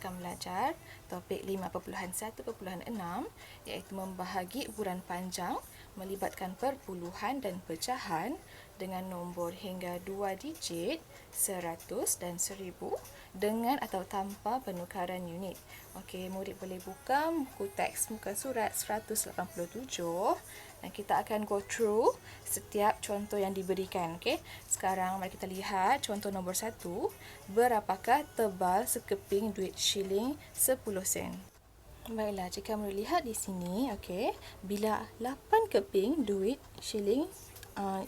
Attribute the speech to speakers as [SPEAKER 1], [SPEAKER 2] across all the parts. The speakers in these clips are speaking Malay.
[SPEAKER 1] akan belajar topik 5.1.6 iaitu membahagi ukuran panjang melibatkan perpuluhan dan pecahan dengan nombor hingga 2 digit 100 dan 1000 dengan atau tanpa penukaran unit. Okey, murid boleh buka buku teks muka surat 187 dan kita akan go through setiap contoh yang diberikan. Okey, sekarang mari kita lihat contoh nombor 1. Berapakah tebal sekeping duit shilling 10 sen? Baiklah, jika murid lihat di sini, okey, bila 8 keping duit shilling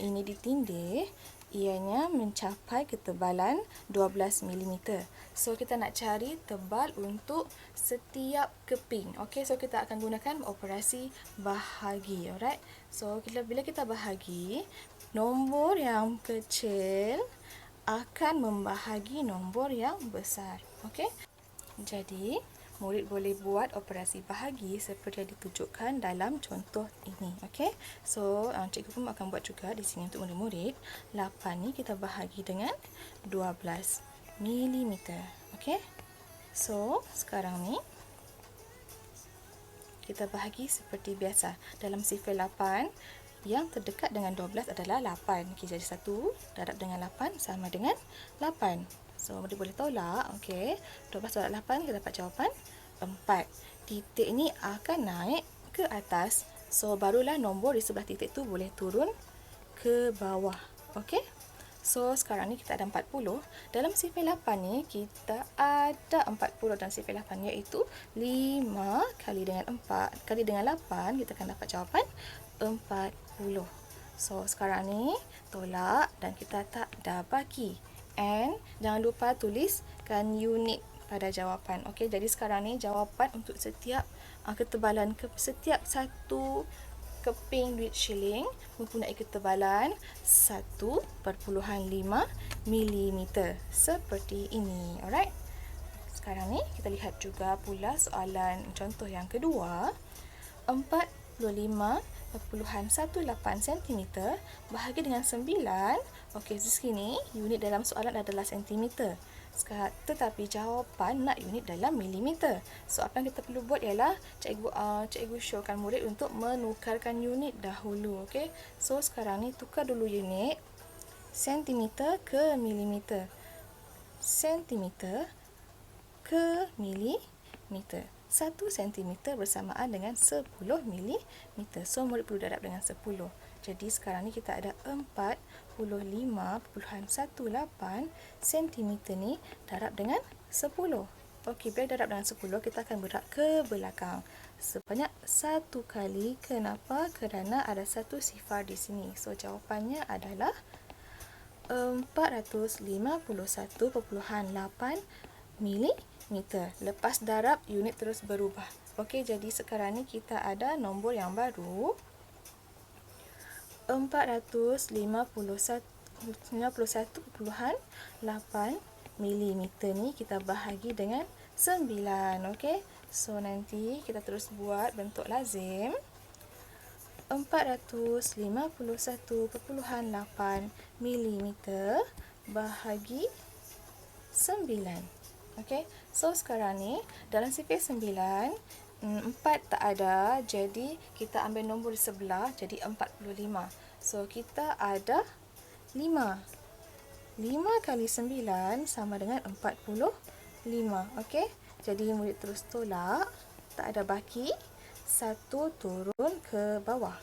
[SPEAKER 1] ini ditindih, ianya mencapai ketebalan 12 mm. So, kita nak cari tebal untuk setiap keping. Okey, so kita akan gunakan operasi bahagi. Alright. So, bila kita bahagi, nombor yang kecil akan membahagi nombor yang besar. Okey. Jadi, murid boleh buat operasi bahagi seperti yang ditunjukkan dalam contoh ini. Okey. So, cikgu pun akan buat juga di sini untuk murid-murid. 8 ni kita bahagi dengan 12 mm. Okey. So, sekarang ni kita bahagi seperti biasa. Dalam sifar 8, yang terdekat dengan 12 adalah 8. Okey, jadi 1 darab dengan 8 sama dengan 8. So, murid boleh tolak. Okey, 12 tolak 8, kita dapat jawapan 4. Titik ni akan naik ke atas. So, barulah nombor di sebelah titik tu boleh turun ke bawah. Okey. So, sekarang ni kita ada 40. Dalam sifar 8 ni, kita ada 40 dalam sifar 8, iaitu 5 kali dengan 4 kali dengan 8, kita akan dapat jawapan 40. So, sekarang ni tolak dan kita tak ada bagi. And jangan lupa tuliskan unit pada jawapan. Okey, jadi sekarang ni jawapan untuk setiap ketebalan setiap satu keping duit shilling mempunyai ketebalan 1.5 mm seperti ini. Alright. Sekarang ni kita lihat juga pula soalan contoh yang kedua. 45.18 cm bahagi dengan 9. Okey, di sini unit dalam soalan adalah cm. Tetapi jawapan nak unit dalam milimeter. So, apa yang kita perlu buat ialah cikgu showkan murid untuk menukarkan unit dahulu. Okey. So, sekarang ni tukar dulu unit sentimeter ke milimeter. Sentimeter ke milimeter. 1 cm bersamaan dengan 10 mm. So, murid perlu darab dengan 10. Jadi, sekarang ni kita ada 45.18 cm ni darab dengan 10. Okey, bila darab dengan 10, kita akan bergerak ke belakang sebanyak 1 kali. Kenapa? Kerana ada satu sifar di sini. So, jawapannya adalah 451.8 mm. Lepas darab, unit terus berubah. Okey, jadi sekarang ni kita ada nombor yang baru. 451.8 mm ni kita bahagi dengan 9. Okey. So, nanti kita terus buat bentuk lazim. 451.8 mm bahagi 9. Okey. So, sekarang ni dalam sifar 9, 4 tak ada, jadi kita ambil nombor di sebelah, jadi 45. So, kita ada 5. 5 kali 9 sama dengan 45. Okey. Jadi, murid terus tolak, tak ada baki, 1 turun ke bawah.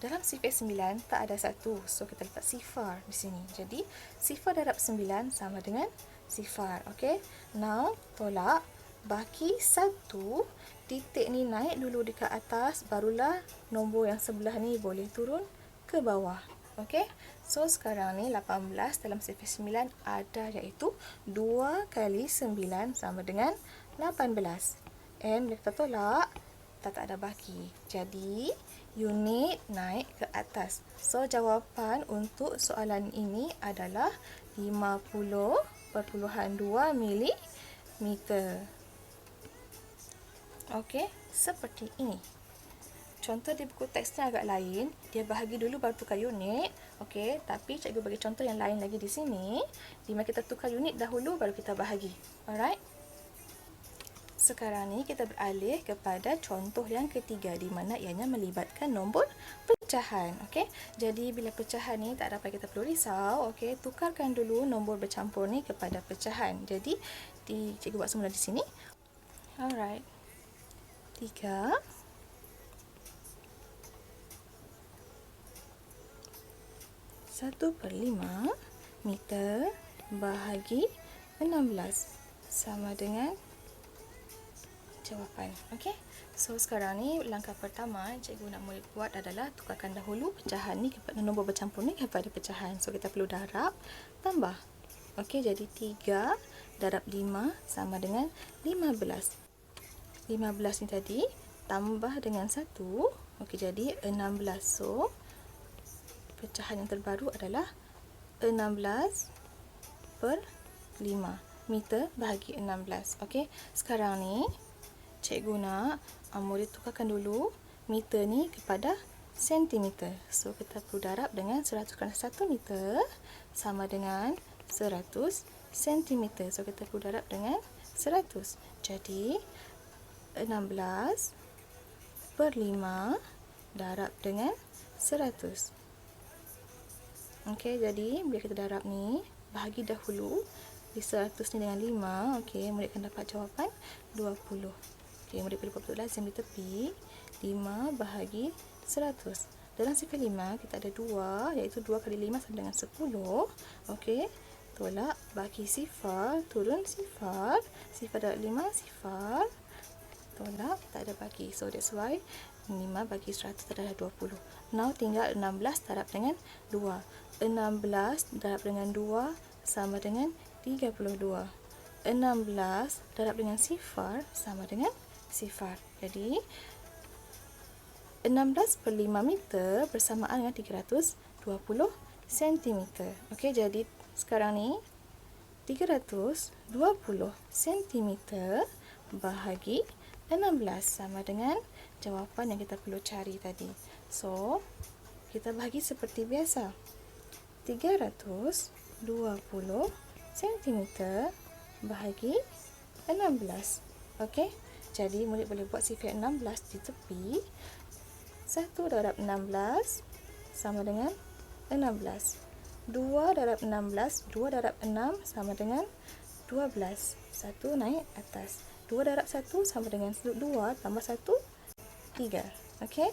[SPEAKER 1] Dalam sifar 9 tak ada 1. So, kita letak sifar di sini. Jadi, sifar darab 9 sama dengan sifar. Okey. Now, tolak, baki 1, titik ni naik dulu dekat atas, barulah nombor yang sebelah ni boleh turun ke bawah. Okey. So, sekarang ni 18 dalam sifar 9 ada, iaitu 2 kali 9 sama dengan 18. And bila kita tolak, tak ada baki. Jadi, unit naik ke atas. So, jawapan untuk soalan ini adalah 50.2 mm. Okey, seperti ini. Contoh di buku teksnya agak lain. Dia bahagi dulu baru tukar unit. Okey, tapi cikgu bagi contoh yang lain lagi di sini. Di mana kita tukar unit dahulu baru kita bahagi. Alright. Sekarang ni kita beralih kepada contoh yang ketiga di mana ianya melibatkan nombor pecahan. Okey. Jadi bila pecahan ni tak dapat kita perlu risau, okey, tukarkan dulu nombor bercampur ni kepada pecahan. Jadi cikgu buat semula di sini. Alright. 3 1/5 meter bahagi 16 sama dengan jawapan. Okey. So sekarang ni langkah pertama cikgu nak murid buat adalah tukarkan dahulu pecahan ni kepada nombor bercampur ni kepada pecahan. So kita perlu darab tambah. Okey, jadi 3 darab 5 sama dengan 15. 15 ni tadi tambah dengan 1. Okey, jadi 16. So pecahan yang terbaru adalah 16/5 meter bahagi 16. Okey, sekarang ni cikgu nak murid tukarkan dulu meter ni kepada sentimeter. So kita perlu darab dengan 100 × 1 meter sama dengan 100 sentimeter. So kita perlu darab dengan 100. Jadi 16/5 darab dengan 100. Okey, jadi bila kita darab ni, bahagi dahulu di 100 ni dengan 5. Okey, murid akan dapat jawapan 20. Okey, murid perlu buat lazim di tepi. 5 bahagi 100. Dalam sifar 5 kita ada 2, iaitu 2 kali 5 sama dengan 10. Okey, tolak bagi sifar, turun sifar. Sifar darab 5, sifar. Tolak, tak ada bagi. So that's why 5 bagi 100 adalah 20. Now tinggal 16 darab dengan 2. 16 darab dengan 2 sama dengan 32. 16 darab dengan sifar sama dengan sifar. Jadi 16/5 meter bersamaan dengan 320 cm. Okey, jadi sekarang ni 320 cm bahagi 16 sama dengan jawapan yang kita perlu cari tadi. So, kita bahagi seperti biasa. 320 cm bahagi 16. Okey, jadi murid boleh buat sifar 16 di tepi. 1 darab 16 sama dengan 16. 2 darab 16, 2 darab 6 sama dengan 12. 1 naik atas. 2 darab 1 sama dengan 2 tambah 1, 3. Okey,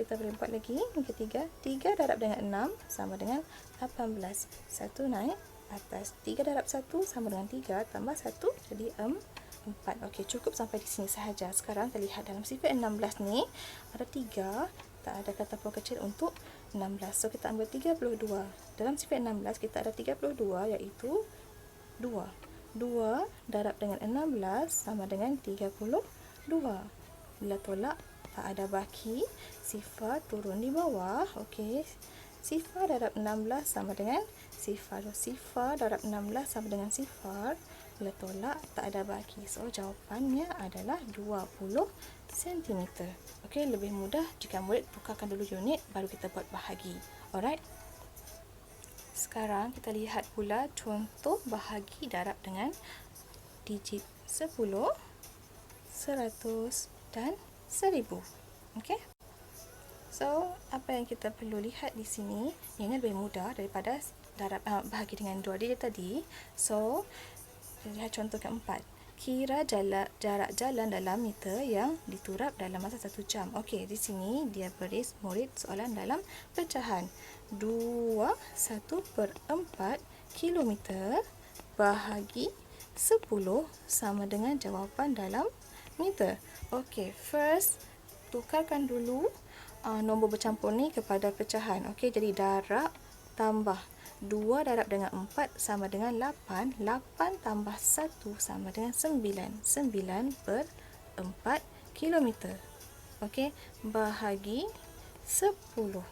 [SPEAKER 1] kita boleh buat lagi yang ketiga. 3 darab dengan 6 sama dengan 18. 1 naik atas. 3 darab 1 sama dengan 3 tambah 1 jadi 4. Okey, cukup sampai di sini sahaja. Sekarang kita lihat dalam sifar 16 ni ada 3, tak ada kata puan kecil untuk 16. So kita ambil 32. Dalam sifar 16 kita ada 32 iaitu 2. 2 darab dengan 16 sama dengan 32. Bila tolak tak ada baki, sifar turun di bawah. Okey, sifar darab 16 sama dengan sifar. Sifar darab 16 sama dengan sifar. Bila tolak tak ada baki. So jawapannya adalah 20 cm. Okey, lebih mudah jika murid tukarkan dulu unit baru kita buat bahagi. Alright. Sekarang kita lihat pula contoh bahagi darab dengan digit 10, 100 dan 1000. Okey. So, apa yang kita perlu lihat di sini, ini lebih mudah daripada darab bahagi dengan 2 digit tadi. So, lihat contoh keempat. Kira jarak jalan dalam meter yang diturap dalam masa 1 jam. Okey, di sini dia beri murid soalan dalam pecahan. 1/4 kilometer bahagi 10 sama dengan jawapan dalam meter. Okey, first tukarkan dulu nombor bercampur ni kepada pecahan. Okey, jadi darab tambah 2 darab dengan 4 sama dengan 8. 8 tambah 1 sama dengan 9. 9/4 kilometer. Okey, bahagi 10.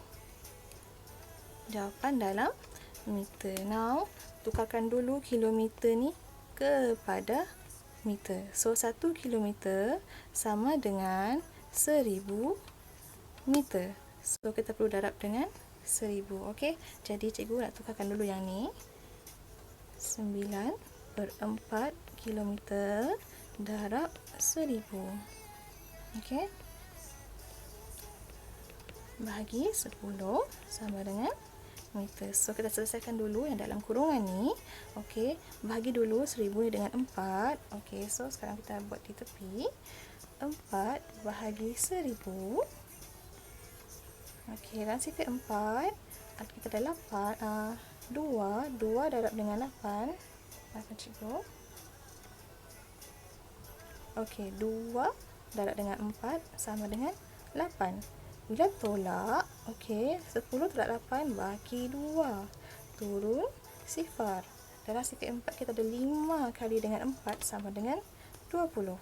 [SPEAKER 1] Jawapan dalam meter. Now, tukarkan dulu kilometer ni kepada meter. So, 1 kilometer sama dengan 1000 meter. So, kita perlu darab dengan 1000. Okey, jadi cikgu nak tukarkan dulu yang ni. 9/4 kilometer darab 1000. Okey. Bahagi 10 sama dengan meter. So, kita selesaikan dulu yang dalam kurungan ni. Okey, bahagi dulu 1000 ni dengan 4. Okey, so sekarang kita buat di tepi. 4 bahagi 1000. Okey, dalam sifat 4, kita ada 8. 2 darab dengan 8. Maafkan cikgu. Okey, 2 darab dengan 4 sama dengan 8. Bila tolak, okey, 10 tolak 8 bagi 2. Turun 0. Dalam sifat 4 kita ada 5 kali dengan 4 sama dengan 20.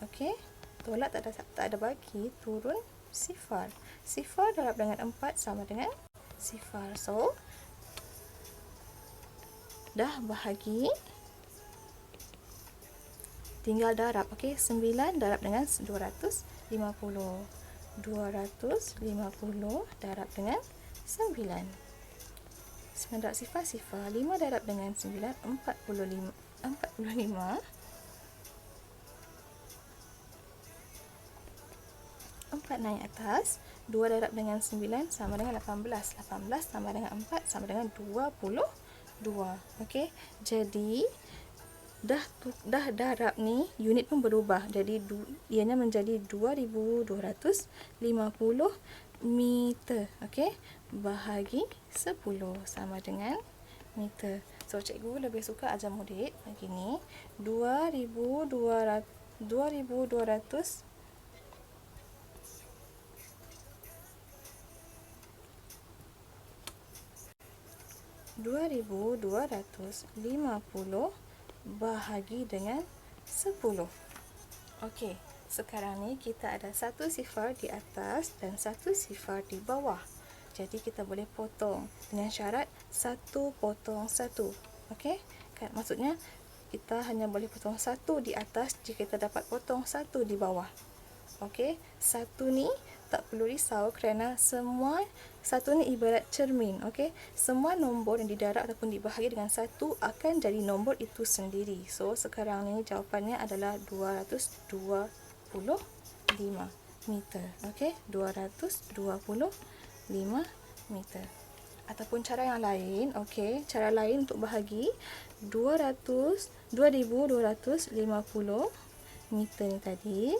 [SPEAKER 1] Okey, tolak tak ada bagi, turun 0. 0 darab dengan 4 sama dengan 0. So, dah bahagi, tinggal darab. Okey, 9 darab dengan 250. 250 darab dengan 9. 9 darab 0, 5 darab dengan 9, 45. 4 naik atas. 2 darab dengan 9 sama dengan 18. 18 tambah dengan 4 sama dengan 22. Okey, jadi dah darab ni, unit pun berubah. Jadi ianya menjadi 2250 meter. Okey, bahagi 10 sama dengan meter. So, cikgu lebih suka ajar murid begini. 2200 2250 bahagi dengan 10. Okey, sekarang ni kita ada 1 sifar di atas dan 1 sifar di bawah. Jadi kita boleh potong dengan syarat 1 potong 1. Okey, kan maksudnya kita hanya boleh potong 1 di atas jika kita dapat potong 1 di bawah. Okey, 1 ni tak perlu risau kerana semua 1 ni ibarat cermin. Okey, semua nombor yang didarab ataupun dibahagi dengan 1 akan jadi nombor itu sendiri. So, sekarang ni jawapannya adalah 225 meter. Okey, 225 meter. Ataupun cara yang lain, okey, cara lain untuk bahagi 2250 meter ni tadi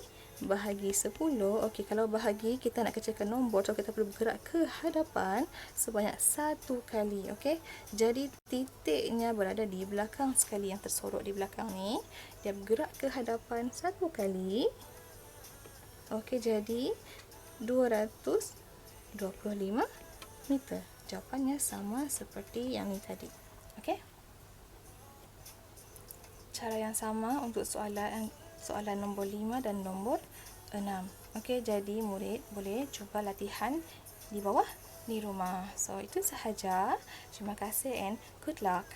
[SPEAKER 1] bahagi 10. Okey, kalau bahagi kita nak kecilkan nombor, so kita perlu bergerak ke hadapan sebanyak 1 kali. Okey, jadi titiknya berada di belakang sekali, yang tersorot di belakang ni. Dia bergerak ke hadapan 1 kali. Okey, jadi 225 meter. Jawapannya sama seperti yang ni tadi. Okey, cara yang sama untuk soalan nombor 5 dan nombor 6. Okey, jadi murid boleh cuba latihan di bawah di rumah. So, itu sahaja. Terima kasih and good luck.